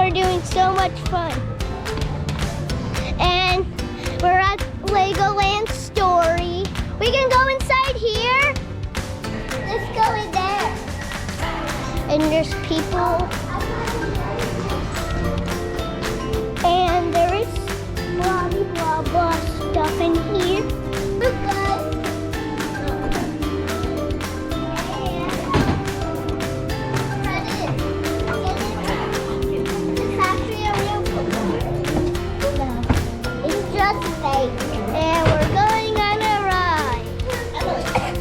we're doing so much fun. And we're at Legoland Story. We can go inside here. Let's go in there. And there's people. And there is blah blah blah stuff in here. Look guys. It's actually a real it's just fake. And we're going on a ride. Okay.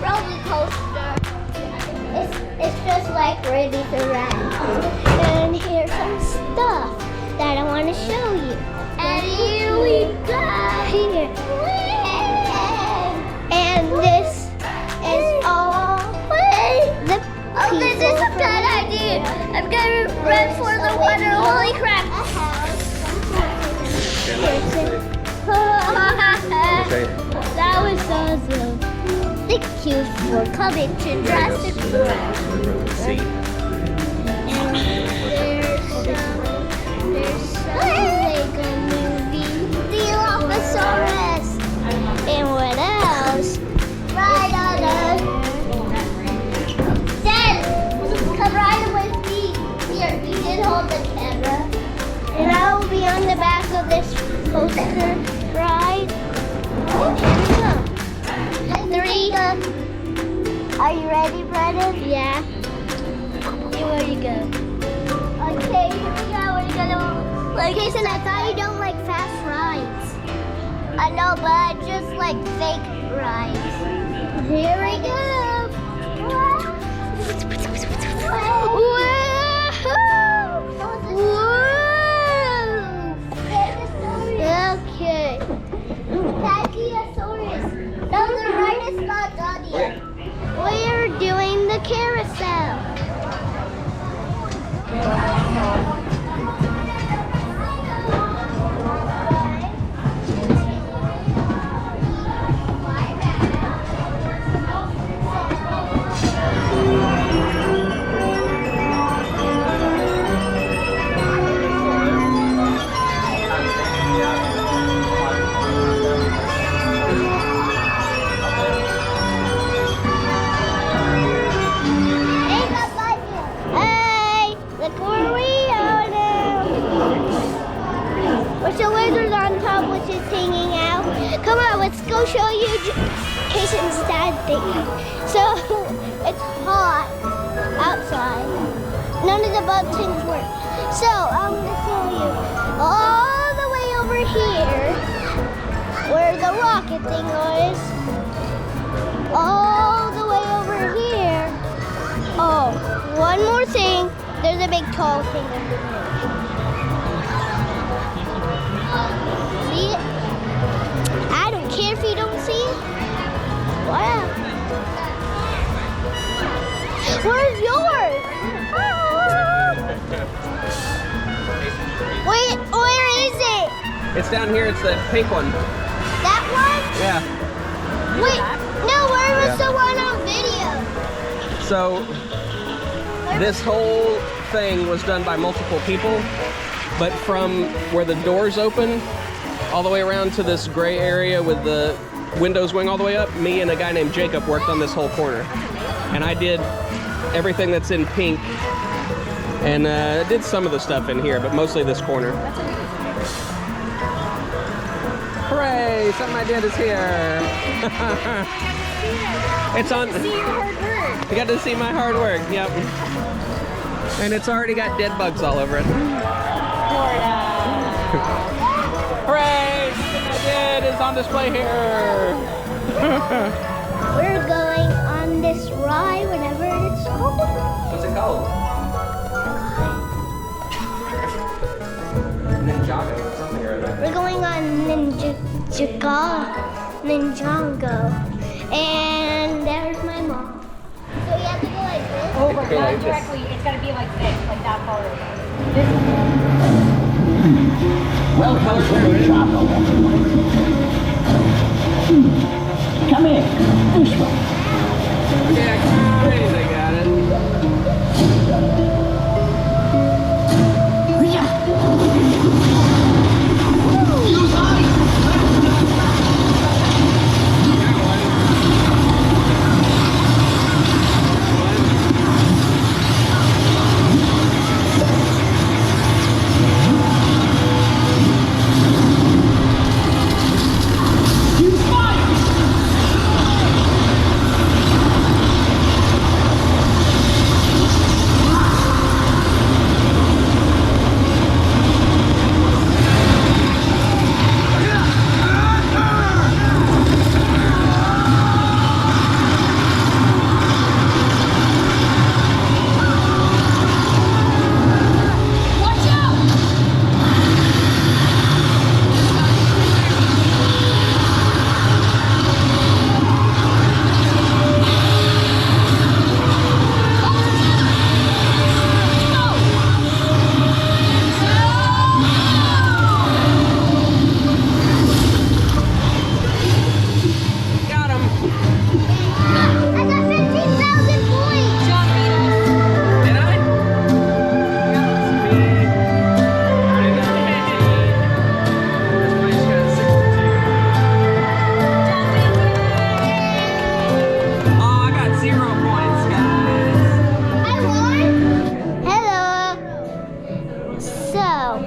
Rollercoaster. It's just like ready to ride. And here's some stuff that I want to show you. And here we go. Here. And this is all the people. This is a bad idea. I'm gonna run for the water. Holy crap! That was awesome. Thank you for coming to Jurassic World. And there's some Lego movie. The Dilophosaurus. And what else? Ride on us. Dad, come ride with me. Here, you can hold the camera. And I will be on the back of this poster ride. Here we go. 3. Are you ready, Brennan? Yeah. Hey, where do you go? Okay, here we go. We're gonna like. Cason, I thought you don't like fast rides. I know, but I just like fake rides. Here we go. Okay. Pachysaurus. No, the ride is not done yet. We're doing the carousel. Go show you Cason's dad thing. So it's hot outside. None of the buttons work. So I'm gonna show you all the way over here where the rocket thing is. All the way over here. Oh, one more thing. There's a big tall thing over there. See it? I don't care if you don't see it. Wow. Where's yours? Wait, where is it? It's down here. It's the pink one. That one? Yeah. Wait, no, where was the one on video? So this whole thing was done by multiple people, but from where the doors open all the way around to this gray area with the windows going all the way up, me and a guy named Jacob worked on this whole corner. And I did everything that's in pink and did some of the stuff in here, but mostly this corner. Hooray, something I did is here. It's on. See your hard work. You got to see my hard work, yep. And it's already got dead bugs all over it. Hooray! Something I did is on display here. We're going on this ride, whatever it's called. What's it called? Ninjago or something or other. We're going on Ninjago. And there's my mom. So you have to go like this? Over, Go not like this. directly. It's got to be like this, like that far. Welcome to Chappell. Come here. This way. Okay, I got it.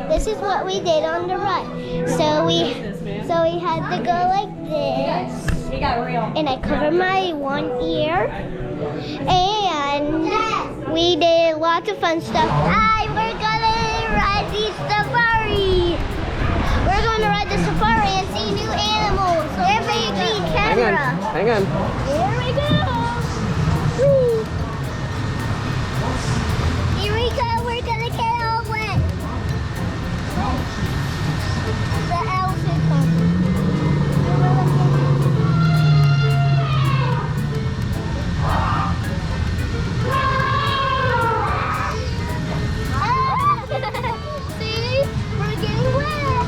This is what we did on the ride. So we had to go like this. He got real. And I covered my one ear. And we did lots of fun stuff. We're gonna ride the safari. We're gonna ride the safari and see new animals. So everybody camera. Hang on. Here we go. Woo. Here we go. We're gonna get all wet. The elephant coming. See? We're getting wet.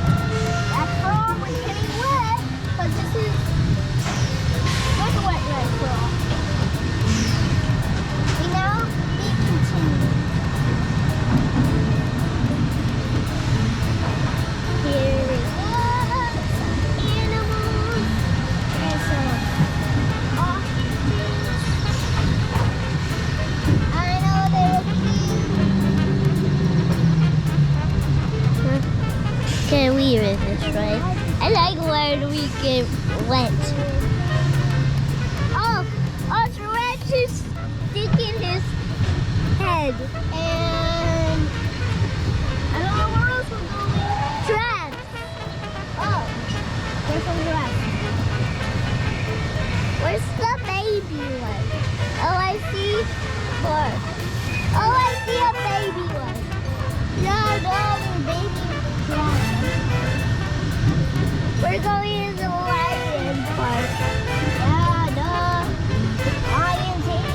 That's wrong. We're getting wet. But this is what's a wet ride for? We now need to continue. Here we go. Animals. And some ostriches. I know they're cute. Can we read this, right? I like where we get wet. Oh, Rex is sticking his head. And I don't know where else we're going. Trash. Oh, there's some trash. Where's the baby one? Oh, I see four. Oh, I see a baby one. No, baby trash. We're going to the lion park. Yeah, lion king.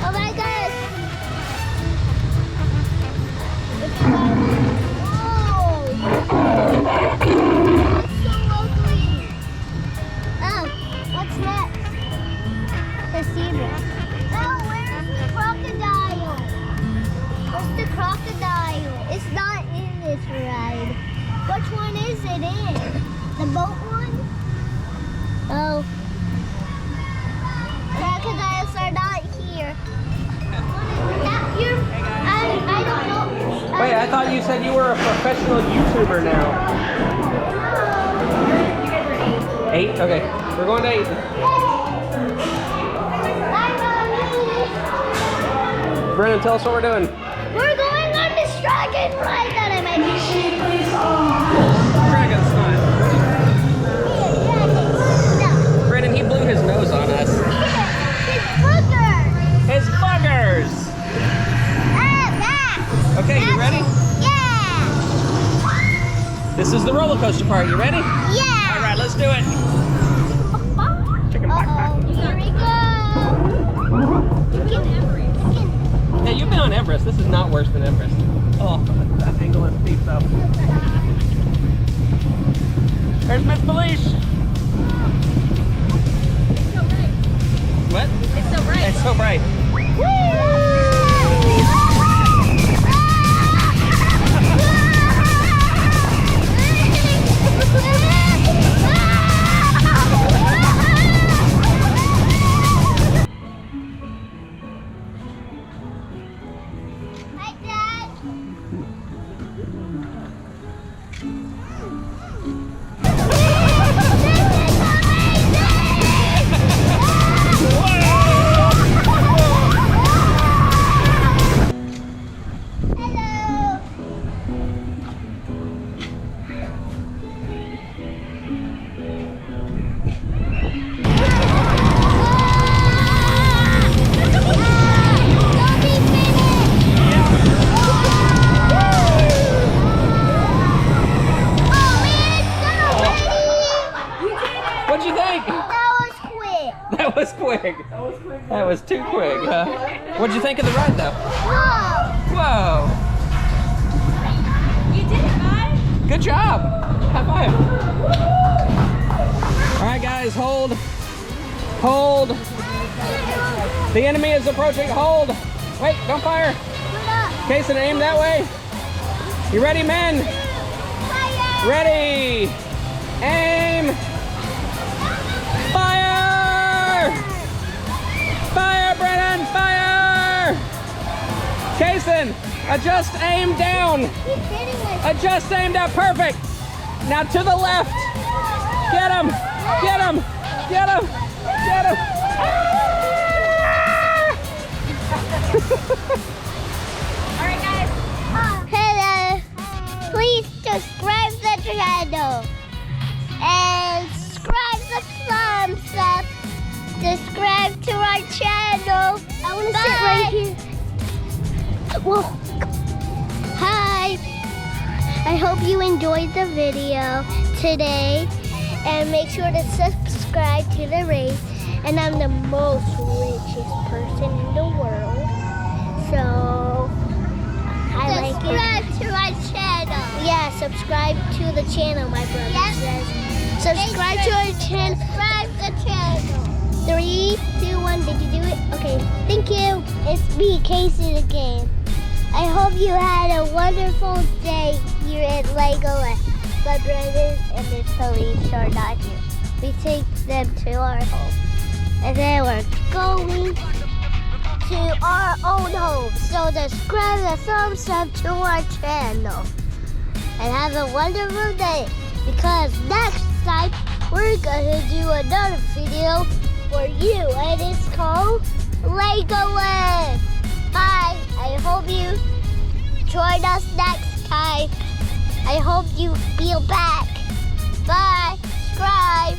Oh my gosh. Whoa. It's so ugly. Oh, what's next? The zebra. Oh, where's the crocodile? Where's the crocodile? It's not in this ride. Which one is it in? The boat one? Oh. Crocodiles are not here. I don't know. Wait, I thought you said you were a professional YouTuber now. You guys are 8. 8? Okay. We're going to 8. Brennan, tell us what we're doing. We're going on this dragon ride that I mentioned. Dragon's fun. No. Brennan, he blew his nose on us. His boogers. His buggers! Okay, you ready? Yeah. This is the roller coaster part. You ready? Yeah. All right, let's do it. Chicken back. Here we go. Yeah, you've been on Everest. This is not worse than Everest. Oh, that angle is steep though. There's Miss Felice. What? It's so bright. It's so bright. Hi, Dad. Hello. Don't be What'd you think? That was quick. That was quick. That was too quick, huh? What'd you think of the ride, though? Whoa. Whoa! You did it, guys. Good job! High five! Alright, guys, hold. Hold. The enemy is approaching. Hold. Wait, don't fire. Cason, aim that way. You ready, men? Ready. Aim. Fire! Fire, Brennan! Fire! Cason, adjust aim down. Adjust aim down. Perfect. Now to the left. Get him. Get him. Get him. Get him. All right, guys. Hello. Please subscribe to the channel. And subscribe the thumbs up. Subscribe to our channel. I want to sit right here. Whoa. Hi. I hope you enjoyed the video today. And make sure to subscribe to the race. And I'm the most richest person in the world. So I like it. Subscribe to our channel. Yeah, subscribe to the channel, my brother says. Subscribe to our channel. Subscribe to the channel. 3, 2, 1. Did you do it? Okay. Thank you. It's me, Cason again. I hope you had a wonderful day here at Legoland. My brothers and Miss Felice are not here. We take them to our home. And then we're going to our own home. So subscribe and thumbs up to our channel. And have a wonderful day. Because next time we're gonna do another video for you. And it's called Legoland. Bye. I hope you join us next time. I hope you feel back. Bye. Subscribe.